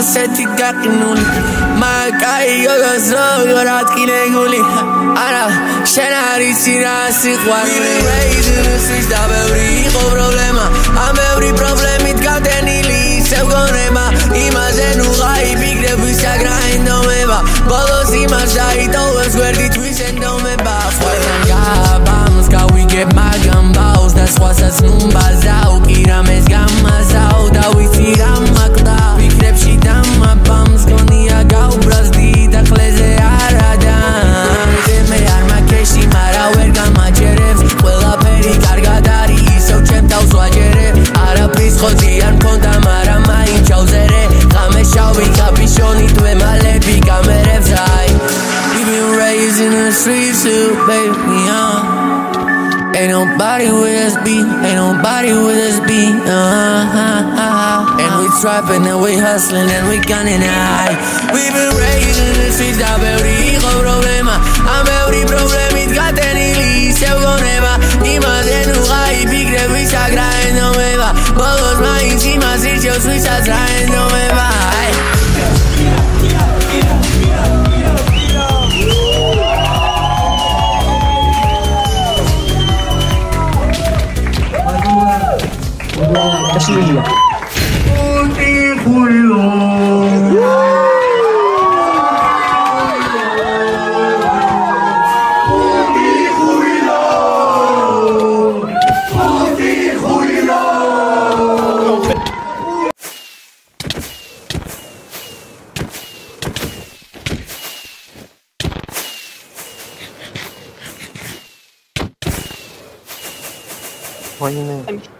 ასეთი გაყინული მაგაიო გასროგორატკინეგული არა შენ არიცი რა სიყვარული რეიზინსის და ბევრი იყო პრობლემა ამ ბევრი პრობლემით გამდენილი ისევ გონება იმაზე ნუ გაიფიქრებ ვისაგრა ენდომება ბოლოს იმას დაიტოვებს გვერდით ვის ენდომება ყველგან გაბამს გავიგებ მაგამ ბაუს და სხვასაც ნუმბაზავ კი რამეს გამაზავ და ვიცი რა მაგდა ფიქრებში დამაბამს გონია გავბრაზდი და ხლეზე არადა მე არ მაქეში მარა ვერ გამაჯერებს ყველაფერი კარგად არის ისევ ჩემ თავს ვაჯერებ არაფრის ხოძი არ მქონდა მარა მაინც ჩავზერე ღამე შავი კაპიშონით ვემალები კამერებს აი We've been raised in the streets too, baby, Ain't nobody with us beat, ain't nobody with us beat, And we trapping and we hustling and we gunning high We've been raised in the streets, da ბევრი იყო პრობლემა ამ ბევრი პრობლემით გატენილი ისევ გონება იმაზე ნუ გაიფიქრებ ვისაგრა ენდომება ბოლოს მაინც იმას ირჩევს ვისაც რა ენდომება Castillo. Why you know?